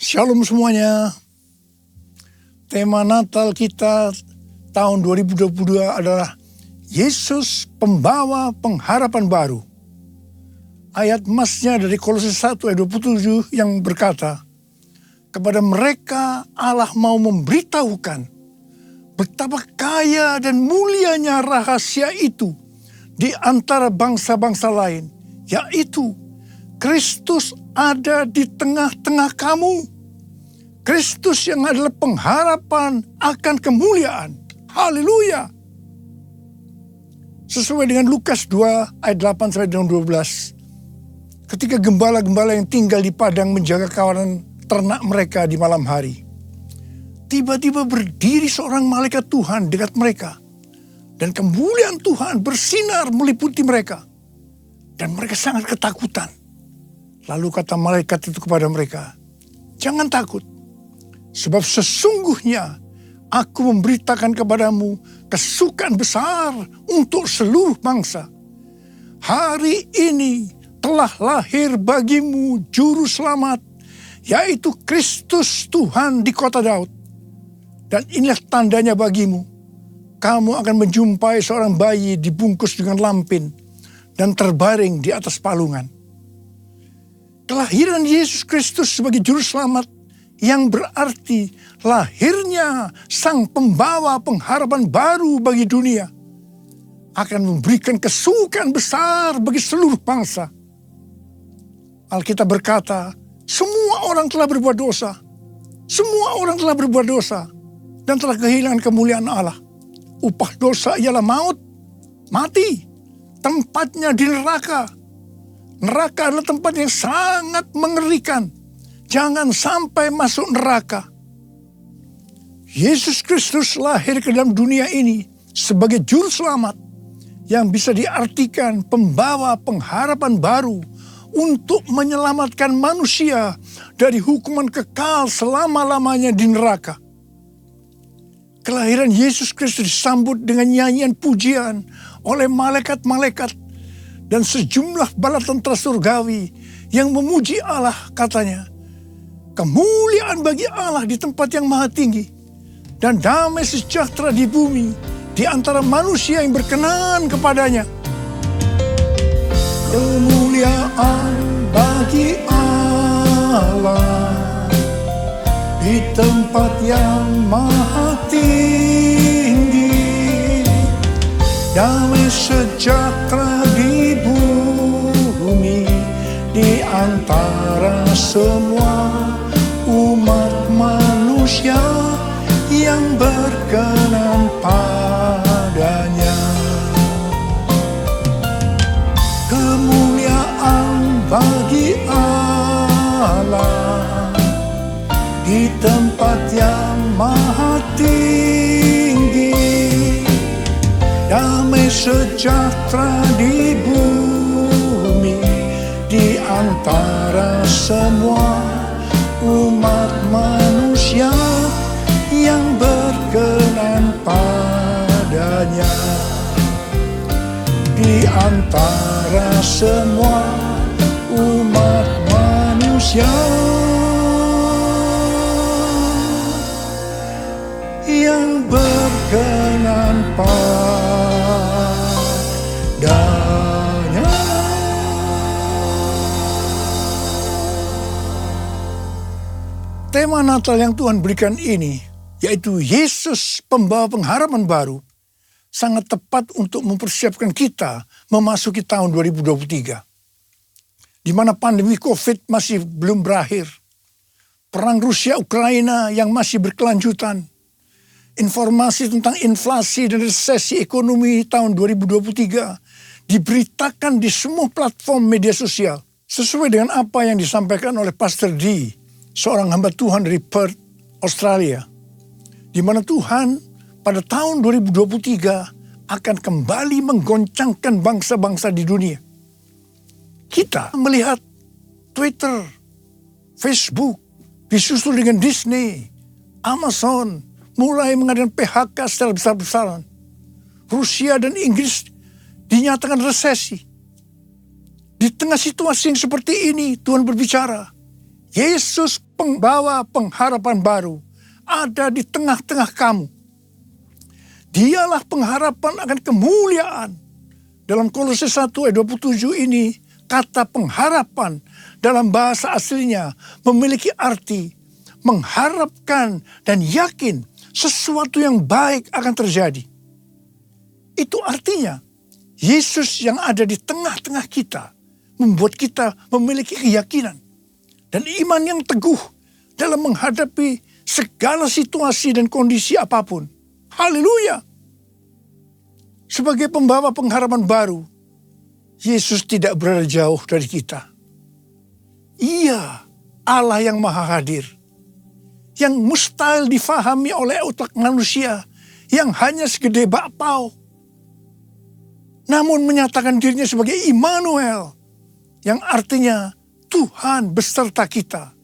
Shalom semuanya. Tema Natal kita tahun 2022 adalah Yesus pembawa pengharapan baru. Ayat emasnya dari Kolose 1 ayat 27 yang berkata, kepada mereka Allah mau memberitahukan betapa kaya dan mulianya rahasia itu di antara bangsa-bangsa lain, yaitu Kristus ada di tengah-tengah kamu. Kristus yang adalah pengharapan akan kemuliaan. Haleluya. Sesuai dengan Lukas 2 ayat 8 sampai 12. Ketika gembala-gembala yang tinggal di padang menjaga kawanan ternak mereka di malam hari, tiba-tiba berdiri seorang malaikat Tuhan dekat mereka. Dan kemuliaan Tuhan bersinar meliputi mereka. Dan mereka sangat ketakutan. Lalu kata malaikat itu kepada mereka, jangan takut, sebab sesungguhnya aku memberitakan kepadamu kesukaan besar untuk seluruh bangsa. Hari ini telah lahir bagimu juru selamat, yaitu Kristus Tuhan di kota Daud. Dan inilah tandanya bagimu, kamu akan menjumpai seorang bayi dibungkus dengan lampin dan terbaring di atas palungan. Kelahiran Yesus Kristus sebagai juru selamat yang berarti lahirnya sang pembawa pengharapan baru bagi dunia akan memberikan kesukaan besar bagi seluruh bangsa. Alkitab berkata, semua orang telah berbuat dosa. Semua orang telah berbuat dosa dan telah kehilangan kemuliaan Allah. Upah dosa ialah maut, mati, tempatnya di neraka. Neraka adalah tempat yang sangat mengerikan. Jangan sampai masuk neraka. Yesus Kristus lahir ke dalam dunia ini sebagai juru selamat yang bisa diartikan pembawa pengharapan baru untuk menyelamatkan manusia dari hukuman kekal selama-lamanya di neraka. Kelahiran Yesus Kristus disambut dengan nyanyian pujian oleh malaikat-malaikat dan sejumlah bala tentara surgawi yang memuji Allah, katanya, kemuliaan bagi Allah di tempat yang maha tinggi dan damai sejahtera di bumi di antara manusia yang berkenan kepadanya. Kemuliaan bagi Allah di tempat yang maha tinggi, damai sejahtera di bumi di antara semua umat manusia yang berkenan padanya. Kemuliaan bagi Allah di tempat yang maha tinggi, damai sejahtera di bumi di antara semua umat manusia yang berkenan padanya. Di antara semua umat manusia yang berkenan padanya. Tema Natal yang Tuhan berikan ini, yaitu Yesus pembawa pengharapan baru, sangat tepat untuk mempersiapkan kita memasuki tahun 2023. Di mana pandemi COVID masih belum berakhir. Perang Rusia-Ukraina yang masih berkelanjutan. Informasi tentang inflasi dan resesi ekonomi tahun 2023 diberitakan di semua platform media sosial. Sesuai dengan apa yang disampaikan oleh Pastor D, seorang hamba Tuhan dari Perth, Australia. Di mana Tuhan pada tahun 2023 akan kembali menggoncangkan bangsa-bangsa di dunia. Kita melihat Twitter, Facebook, disusul dengan Disney, Amazon, mulai mengadakan PHK secara besar-besaran. Rusia dan Inggris dinyatakan resesi. Di tengah situasi yang seperti ini, Tuhan berbicara, Yesus pembawa pengharapan baru ada di tengah-tengah kamu. Dialah pengharapan akan kemuliaan. Dalam Kolose 1 ayat 27 ini, kata pengharapan dalam bahasa aslinya memiliki arti mengharapkan dan yakin sesuatu yang baik akan terjadi. Itu artinya Yesus yang ada di tengah-tengah kita membuat kita memiliki keyakinan dan iman yang teguh dalam menghadapi segala situasi dan kondisi apapun. Haleluya! Sebagai pembawa pengharapan baru, Yesus tidak berada jauh dari kita. Ia Allah yang maha hadir, yang mustahil difahami oleh otak manusia yang hanya segede bakpao. Namun menyatakan dirinya sebagai Immanuel, yang artinya Tuhan beserta kita.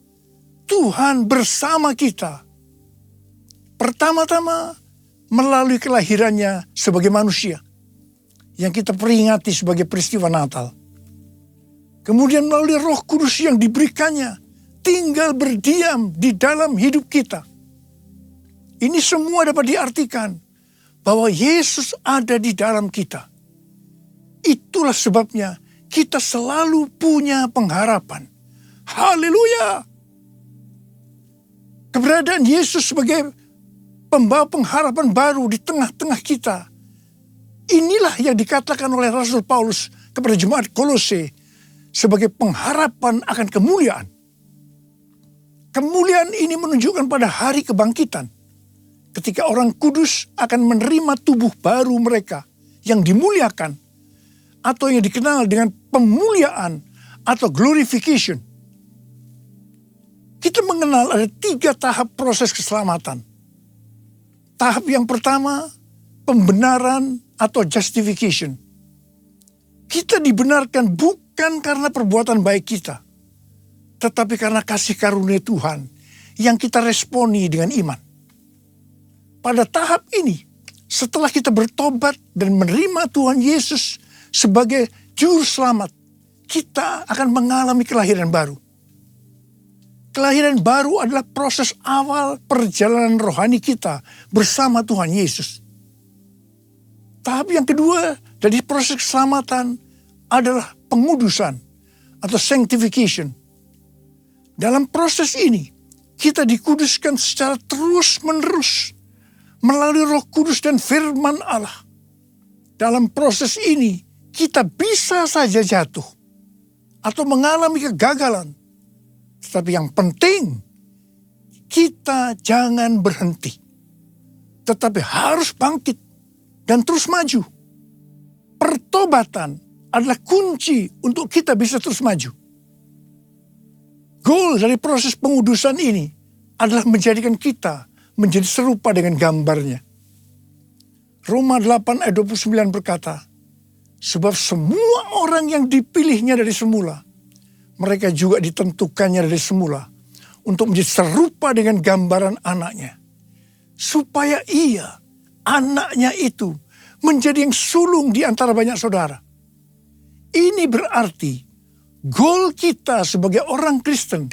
Tuhan bersama kita. Pertama-tama melalui kelahirannya sebagai manusia, yang kita peringati sebagai peristiwa Natal. Kemudian melalui Roh Kudus yang diberikannya, tinggal berdiam di dalam hidup kita. Ini semua dapat diartikan bahwa Yesus ada di dalam kita. Itulah sebabnya kita selalu punya pengharapan. Haleluya! Keberadaan Yesus sebagai pembawa pengharapan baru di tengah-tengah kita. Inilah yang dikatakan oleh Rasul Paulus kepada jemaat Kolose sebagai pengharapan akan kemuliaan. Kemuliaan ini menunjukkan pada hari kebangkitan, ketika orang kudus akan menerima tubuh baru mereka yang dimuliakan, atau yang dikenal dengan pemuliaan atau glorification. Kita mengenal ada 3 tahap proses keselamatan. Tahap yang pertama, pembenaran atau justification. Kita dibenarkan bukan karena perbuatan baik kita, tetapi karena kasih karunia Tuhan yang kita responi dengan iman. Pada tahap ini, setelah kita bertobat dan menerima Tuhan Yesus sebagai juru selamat, kita akan mengalami kelahiran baru. Kelahiran baru adalah proses awal perjalanan rohani kita bersama Tuhan Yesus. Tahap yang kedua dari proses keselamatan adalah pengudusan atau sanctification. Dalam proses ini, kita dikuduskan secara terus-menerus melalui Roh Kudus dan firman Allah. Dalam proses ini, kita bisa saja jatuh atau mengalami kegagalan. Tetapi yang penting, kita jangan berhenti. Tetapi harus bangkit dan terus maju. Pertobatan adalah kunci untuk kita bisa terus maju. Goal dari proses pengudusan ini adalah menjadikan kita menjadi serupa dengan gambarnya. Roma 8 ayat 29 berkata, sebab semua orang yang dipilihnya dari semula, mereka juga ditentukannya dari semula untuk menjadi serupa dengan gambaran anaknya. Supaya ia, anaknya itu, menjadi yang sulung di antara banyak saudara. Ini berarti goal kita sebagai orang Kristen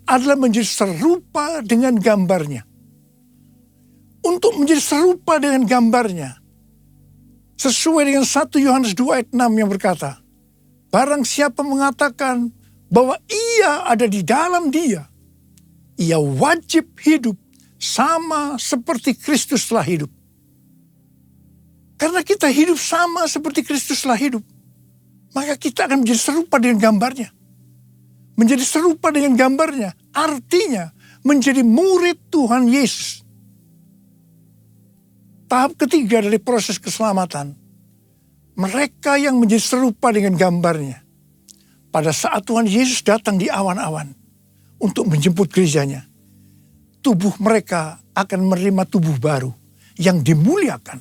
adalah menjadi serupa dengan gambarnya. Untuk menjadi serupa dengan gambarnya, sesuai dengan 1 Yohanes 2 ayat 6 yang berkata, barang siapa mengatakan bahwa ia ada di dalam dia, ia wajib hidup sama seperti Kristus telah hidup. Karena kita hidup sama seperti Kristus telah hidup, maka kita akan menjadi serupa dengan gambarnya. Menjadi serupa dengan gambarnya artinya menjadi murid Tuhan Yesus. Tahap ketiga dari proses keselamatan, mereka yang menjadi serupa dengan gambarnya. Pada saat Tuhan Yesus datang di awan-awan untuk menjemput gerejanya, tubuh mereka akan menerima tubuh baru yang dimuliakan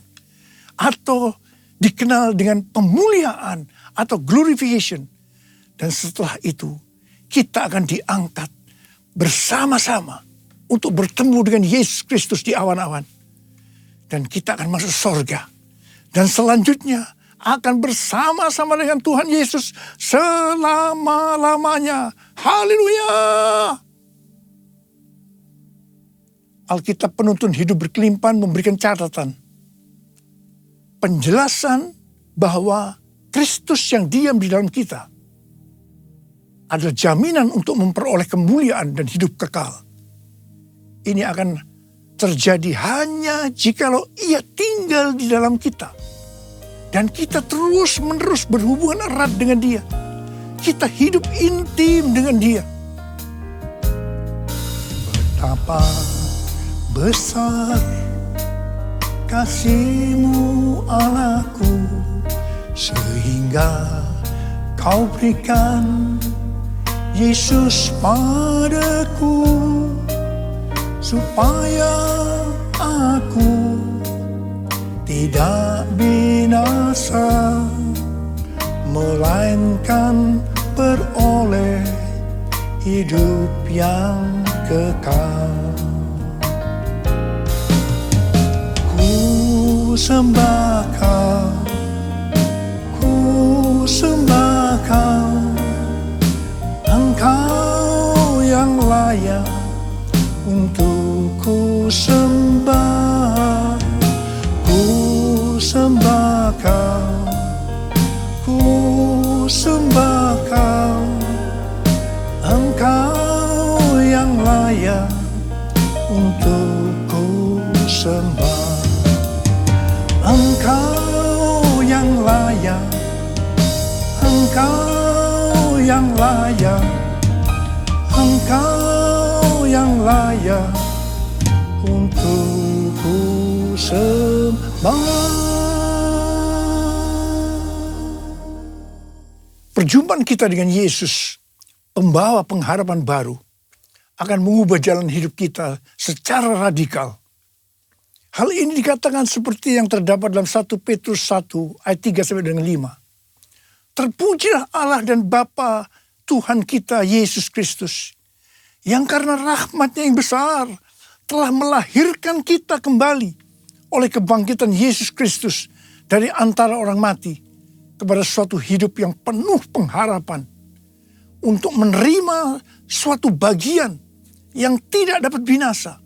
atau dikenal dengan pemuliaan atau glorification. Dan setelah itu kita akan diangkat bersama-sama untuk bertemu dengan Yesus Kristus di awan-awan. Dan kita akan masuk surga. Dan selanjutnya akan bersama-sama dengan Tuhan Yesus selama-lamanya. Haleluya! Alkitab Penuntun Hidup Berkelimpahan memberikan catatan. Penjelasan bahwa Kristus yang diam di dalam kita adalah jaminan untuk memperoleh kemuliaan dan hidup kekal. Ini akan terjadi hanya jikalau Ia tinggal di dalam kita. Dan kita terus-menerus berhubungan erat dengan Dia. Kita hidup intim dengan Dia. Betapa besar kasih-Mu Allahku, sehingga Kau berikan Yesus padaku, supaya aku tidak binasa, melainkan beroleh hidup yang kekal. Ku sembah Kau, ku sembah Kau, Engkau yang layak untuk ku sembah. Ku sembah Kau, ku sembah Kau, Engkau yang layak untuk ku sembah. Engkau yang layak, Engkau yang layak, Engkau yang layak untuk ku sembah. Perjumpaan kita dengan Yesus, pembawa pengharapan baru, akan mengubah jalan hidup kita secara radikal. Hal ini dikatakan seperti yang terdapat dalam 1 Petrus 1 ayat 3-5. Terpujilah Allah dan Bapa Tuhan kita Yesus Kristus, yang karena rahmat-Nya yang besar telah melahirkan kita kembali oleh kebangkitan Yesus Kristus dari antara orang mati kepada suatu hidup yang penuh pengharapan, untuk menerima suatu bagian yang tidak dapat binasa,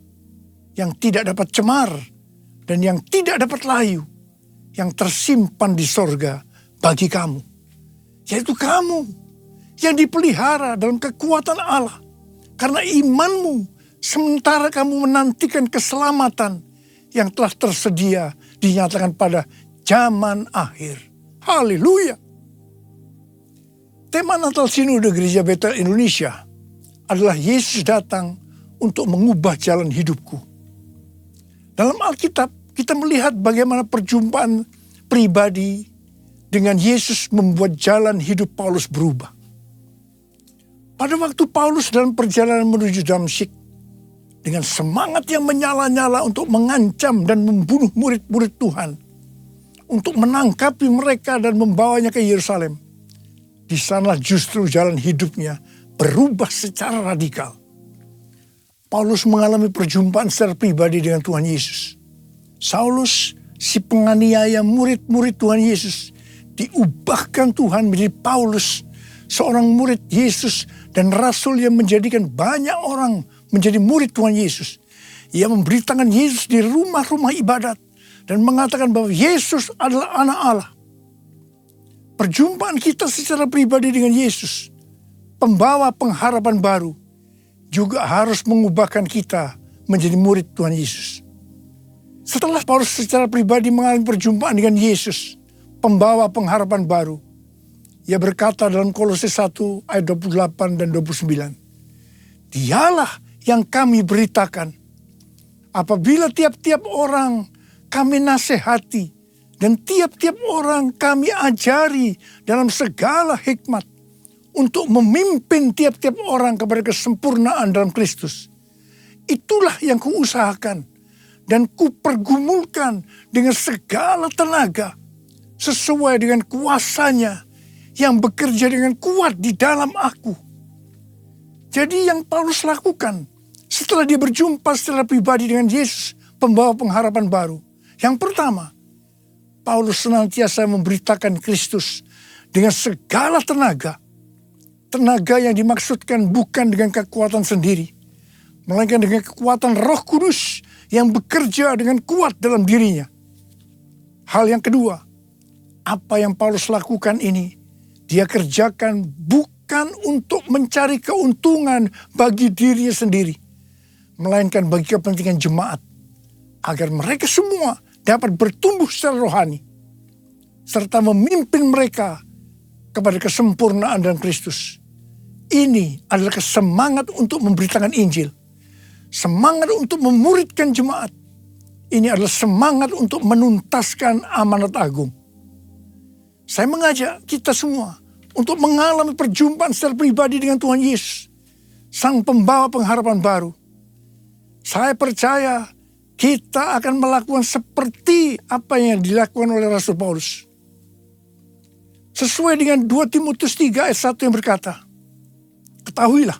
yang tidak dapat cemar, dan yang tidak dapat layu, yang tersimpan di sorga bagi kamu. Yaitu kamu yang dipelihara dalam kekuatan Allah karena imanmu, sementara kamu menantikan keselamatan yang telah tersedia dinyatakan pada zaman akhir. Haleluya. Tema Natal Sinode Gereja Betel Indonesia adalah Yesus datang untuk mengubah jalan hidupku. Dalam Alkitab kita melihat bagaimana perjumpaan pribadi dengan Yesus membuat jalan hidup Paulus berubah. Pada waktu Paulus dalam perjalanan menuju Damsyik, dengan semangat yang menyala-nyala untuk mengancam dan membunuh murid-murid Tuhan, untuk menangkapi mereka dan membawanya ke Yerusalem, di sanalah justru jalan hidupnya berubah secara radikal. Paulus mengalami perjumpaan secara pribadi dengan Tuhan Yesus. Saulus, si penganiaya murid-murid Tuhan Yesus, diubahkan Tuhan menjadi Paulus, seorang murid Yesus dan rasul yang menjadikan banyak orang menjadi murid Tuhan Yesus. Ia memberitakan Yesus di rumah-rumah ibadat dan mengatakan bahwa Yesus adalah anak Allah. Perjumpaan kita secara pribadi dengan Yesus, pembawa pengharapan baru, juga harus mengubahkan kita menjadi murid Tuhan Yesus. Setelah Paulus secara pribadi mengalami perjumpaan dengan Yesus, pembawa pengharapan baru, ia berkata dalam Kolose 1 ayat 28 dan 29, Dialah yang kami beritakan, apabila tiap-tiap orang kami nasihati, dan tiap-tiap orang kami ajari dalam segala hikmat, untuk memimpin tiap-tiap orang kepada kesempurnaan dalam Kristus. Itulah yang kuusahakan dan kupergumulkan dengan segala tenaga, sesuai dengan kuasanya yang bekerja dengan kuat di dalam aku. Jadi yang Paulus lakukan setelah dia berjumpa secara pribadi dengan Yesus, pembawa pengharapan baru. Yang pertama, Paulus senantiasa memberitakan Kristus dengan segala tenaga. Tenaga yang dimaksudkan bukan dengan kekuatan sendiri, melainkan dengan kekuatan Roh Kudus yang bekerja dengan kuat dalam dirinya. Hal yang kedua, apa yang Paulus lakukan ini, dia kerjakan bukan untuk mencari keuntungan bagi dirinya sendiri, melainkan bagi kepentingan jemaat, agar mereka semua dapat bertumbuh secara rohani, serta memimpin mereka kepada kesempurnaan dalam Kristus. Ini adalah semangat untuk memberitakan Injil, semangat untuk memuridkan jemaat. Ini adalah semangat untuk menuntaskan amanat agung. Saya mengajak kita semua untuk mengalami perjumpaan secara pribadi dengan Tuhan Yesus, Sang Pembawa pengharapan baru. Saya percaya kita akan melakukan seperti apa yang dilakukan oleh Rasul Paulus. Sesuai dengan 2 Timotius 3 ayat 1 yang berkata, ketahuilah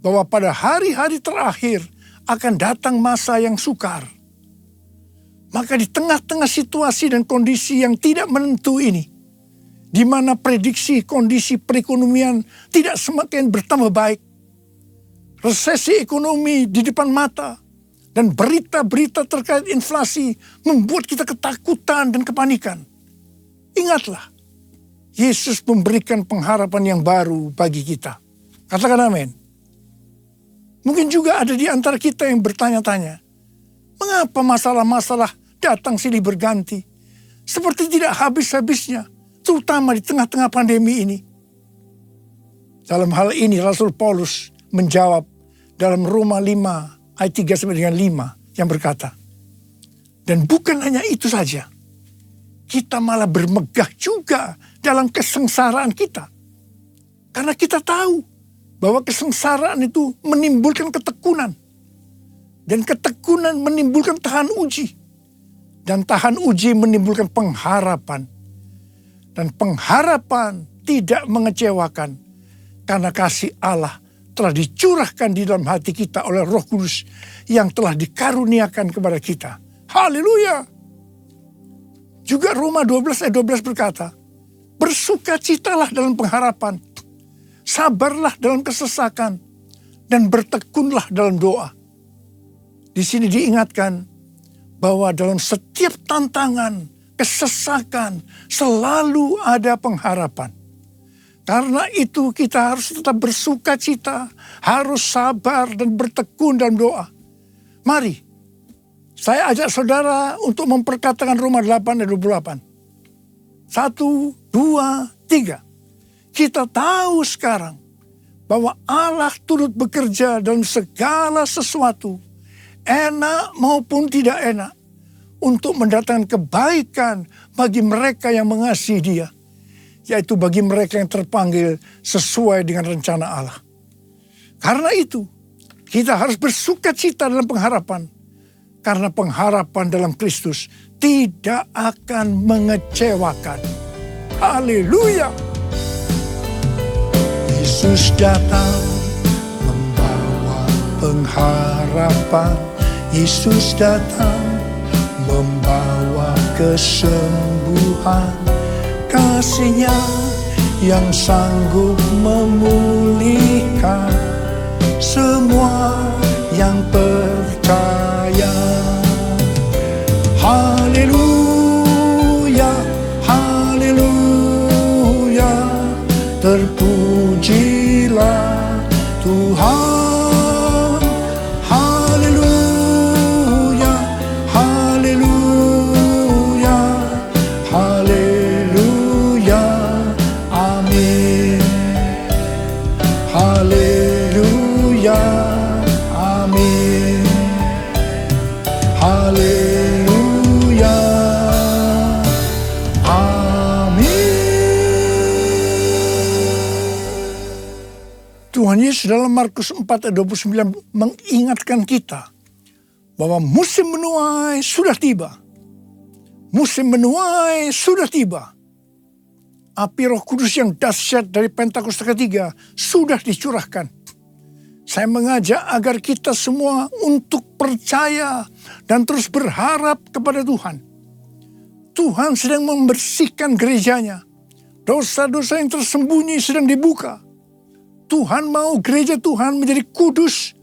bahwa pada hari-hari terakhir akan datang masa yang sukar. Maka di tengah-tengah situasi dan kondisi yang tidak menentu ini, di mana prediksi kondisi perekonomian tidak semakin bertambah baik, resesi ekonomi di depan mata, dan berita-berita terkait inflasi membuat kita ketakutan dan kepanikan. Ingatlah, Yesus memberikan pengharapan yang baru bagi kita. Katakan amin. Mungkin juga ada di antara kita yang bertanya-tanya, mengapa masalah-masalah datang silih berganti, seperti tidak habis-habisnya, terutama di tengah-tengah pandemi ini. Dalam hal ini Rasul Paulus menjawab dalam Roma 5 ayat 3 sampai dengan 5 yang berkata, dan bukan hanya itu saja, kita malah bermegah juga dalam kesengsaraan kita. Karena kita tahu bahwa kesengsaraan itu menimbulkan ketekunan. Dan ketekunan menimbulkan tahan uji. Dan tahan uji menimbulkan pengharapan. Dan pengharapan tidak mengecewakan. Karena kasih Allah telah dicurahkan di dalam hati kita oleh Roh Kudus yang telah dikaruniakan kepada kita. Haleluya. Juga Roma 12 ayat 12 berkata, bersukacitalah dalam pengharapan, sabarlah dalam kesesakan, dan bertekunlah dalam doa. Di sini diingatkan bahwa dalam setiap tantangan, kesesakan, selalu ada pengharapan. Karena itu kita harus tetap bersukacita, harus sabar dan bertekun dalam doa. Mari, saya ajak saudara untuk memperkatakan Roma 8 ayat 28. 1, 2, 3. Kita tahu sekarang bahwa Allah turut bekerja dalam segala sesuatu, enak maupun tidak enak, untuk mendatangkan kebaikan bagi mereka yang mengasihi Dia, yaitu bagi mereka yang terpanggil sesuai dengan rencana Allah. Karena itu, kita harus bersukacita dalam pengharapan. Karena pengharapan dalam Kristus tidak akan mengecewakan. Haleluya! Yesus datang membawa pengharapan. Yesus datang membawa kesembuhan. Kasih-Nya yang sanggup memulihkan semua yang percaya. Haleluya, haleluya, terpujilah Tuhan. Haleluya, haleluya, haleluya, amin. Haleluya, amin. Haleluya, amin. Tuhan Yesus dalam Markus 4 ayat 29 mengingatkan kita bahwa musim menuai sudah tiba. Musim menuai sudah tiba. Api Roh Kudus yang dahsyat dari Pentakosta ketiga sudah dicurahkan. Saya mengajak agar kita semua untuk percaya dan terus berharap kepada Tuhan. Tuhan sedang membersihkan gerejanya. Dosa-dosa yang tersembunyi sedang dibuka. Tuhan mau gereja Tuhan menjadi kudus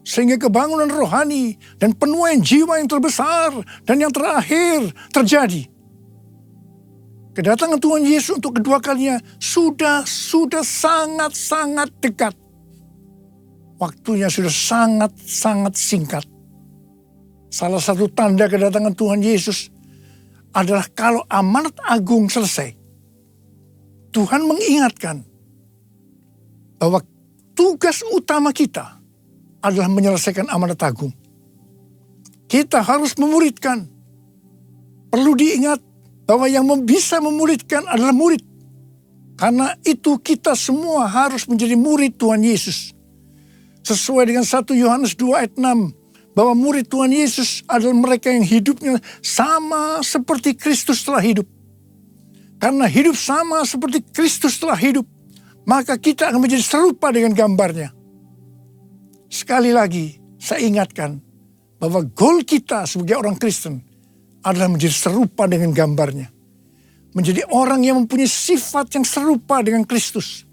Sehingga kebangunan rohani dan penuaian jiwa yang terbesar dan yang terakhir terjadi. Kedatangan Tuhan Yesus untuk kedua kalinya sudah sangat-sangat dekat. Waktunya sudah sangat-sangat singkat. Salah satu tanda kedatangan Tuhan Yesus adalah kalau amanat agung selesai. Tuhan mengingatkan bahwa tugas utama kita adalah menyelesaikan amanat agung. Kita harus memuridkan. Perlu diingat bahwa yang bisa memuridkan adalah murid. Karena itu kita semua harus menjadi murid Tuhan Yesus. Sesuai dengan 1 Yohanes 2 ayat 6. Bahwa murid Tuhan Yesus adalah mereka yang hidupnya sama seperti Kristus telah hidup. Karena hidup sama seperti Kristus telah hidup, maka kita akan menjadi serupa dengan gambarnya. Sekali lagi, saya ingatkan bahwa goal kita sebagai orang Kristen adalah menjadi serupa dengan gambarnya. Menjadi orang yang mempunyai sifat yang serupa dengan Kristus.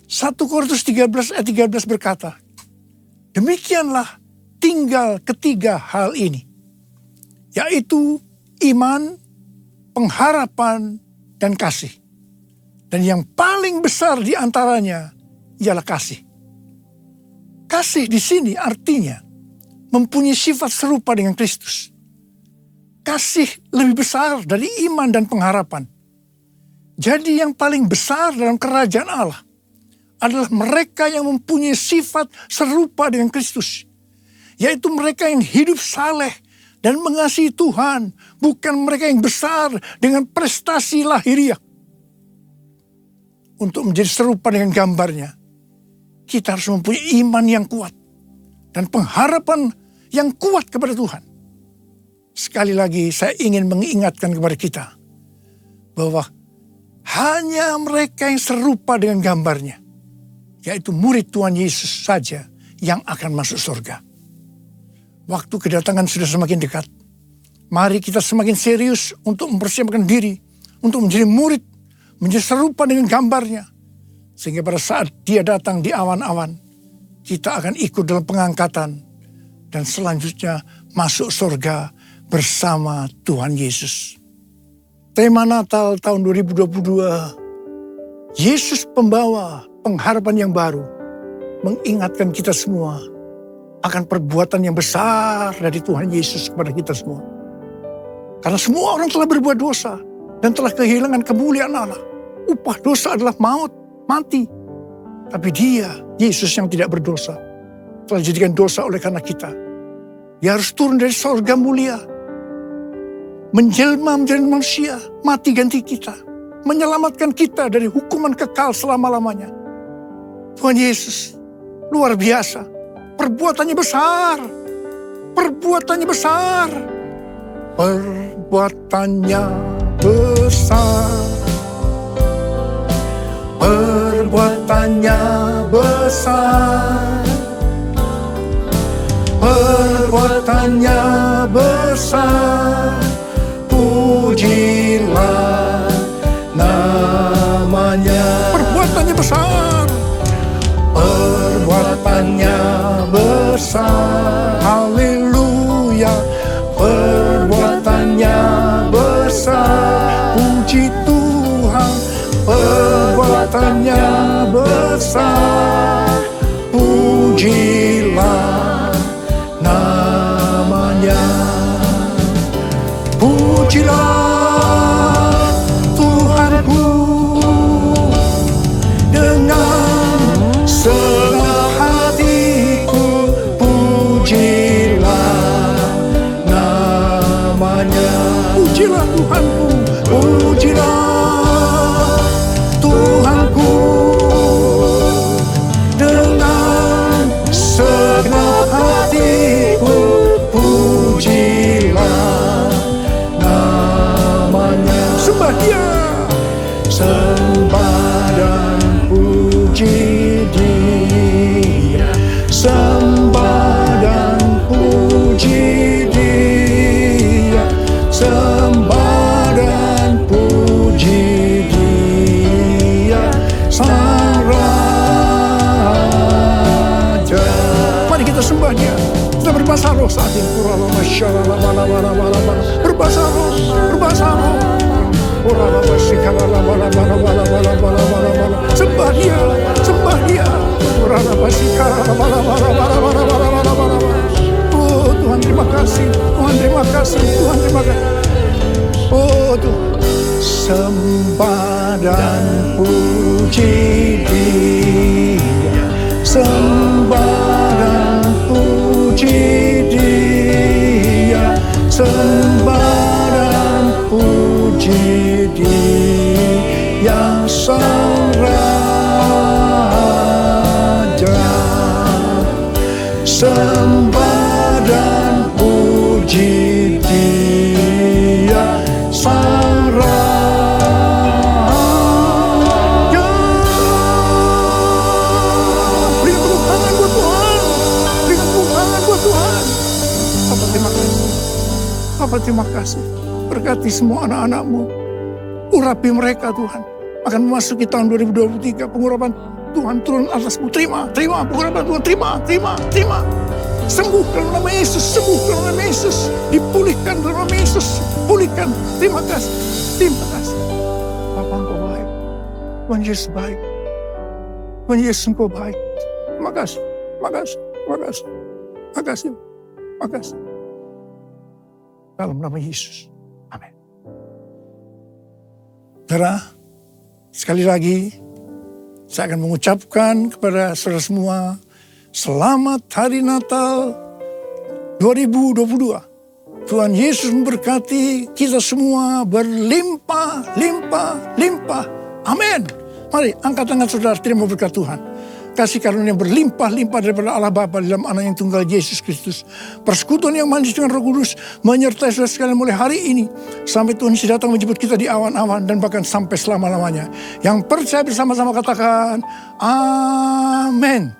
1 Korintus 13 ayat 13 berkata, demikianlah tinggal ketiga hal ini, yaitu iman, pengharapan, dan kasih. Dan yang paling besar di antaranya ialah kasih. Kasih di sini artinya mempunyai sifat serupa dengan Kristus. Kasih lebih besar dari iman dan pengharapan. Jadi yang paling besar dalam kerajaan Allah adalah mereka yang mempunyai sifat serupa dengan Kristus. Yaitu mereka yang hidup saleh dan mengasihi Tuhan. Bukan mereka yang besar dengan prestasi lahiriah. Untuk menjadi serupa dengan gambarnya, kita harus mempunyai iman yang kuat. Dan pengharapan yang kuat kepada Tuhan. Sekali lagi saya ingin mengingatkan kepada kita. Bahwa hanya mereka yang serupa dengan gambarnya, yaitu murid Tuhan Yesus saja yang akan masuk surga. Waktu kedatangan sudah semakin dekat. Mari kita semakin serius untuk mempersiapkan diri. Untuk menjadi murid. Menjadi serupa dengan gambarnya. Sehingga pada saat dia datang di awan-awan. Kita akan ikut dalam pengangkatan. Dan selanjutnya masuk surga bersama Tuhan Yesus. Tema Natal tahun 2022. Yesus pembawa pengharapan yang baru. Mengingatkan kita semua akan perbuatan yang besar dari Tuhan Yesus kepada kita semua. Karena semua orang telah berbuat dosa dan telah kehilangan kemuliaan Allah. Upah dosa adalah maut, mati. Tapi dia, Yesus yang tidak berdosa, telah dijadikan dosa oleh karena kita. Dia harus turun dari surga mulia, menjelma menjadi manusia, mati ganti kita, menyelamatkan kita dari hukuman kekal selama-lamanya. Tuhan Yesus luar biasa. Perbuatannya besar. Perbuatannya besar. Perbuatannya besar. Perbuatannya besar. Perbuatannya besar. Pujilah namanya. Perbuatannya besar. Perbuatannya besar. Haleluya. Perbuatannya besar. Puji Tuhan. Perbuatannya besar. Pujilah namanya. Pujilah Tuhanku dengan segenap hatiku. Pujilah namanya. Pujilah Tuhanku. Pujilah Tuhanku dengan Sembah Dia, sembah Dia. Oh Tuhan terima kasih, Tuhan terima kasih, Tuhan terima kasih. Oh Tuhan, sembah dan puji Dia, sembah dan puji Dia, sembah dan puji Dia Sang Raja, sembah dan puji Dia Sang Raja. Beri tepuk tangan buat Tuhan, beri tepuk tangan buat Tuhan. Papa terima kasih, Papa terima kasih. Berkati semua anak-anak-Mu, urapi mereka Tuhan. Akan memasuki tahun 2023, pengurapan Tuhan turun atasmu. Terima pengurapan Tuhan, terima. Sembuh dalam nama Yesus, sembuh dalam nama Yesus. Dipulihkan dalam nama Yesus, pulihkan. Terima kasih. Bapa Engkau baik, Tuhan Yesus baik, Tuhan Yesus Engkau baik. Terima kasih. Dalam nama Yesus, amin. Saudara, sekali lagi saya akan mengucapkan kepada saudara semua, selamat Hari Natal 2022. Tuhan Yesus memberkati kita semua berlimpah. Amin. Mari angkat tangan saudara, terima berkat Tuhan. Kasih karunia yang berlimpah-limpah daripada Allah Bapa dalam Anak yang tunggal Yesus Kristus. Persekutuan yang manis dengan Roh Kudus menyertai saudara sekalian mulai hari ini sampai Tuhan Yesus datang menjemput kita di awan-awan dan bahkan sampai selama-lamanya. Yang percaya bersama-sama katakan amin.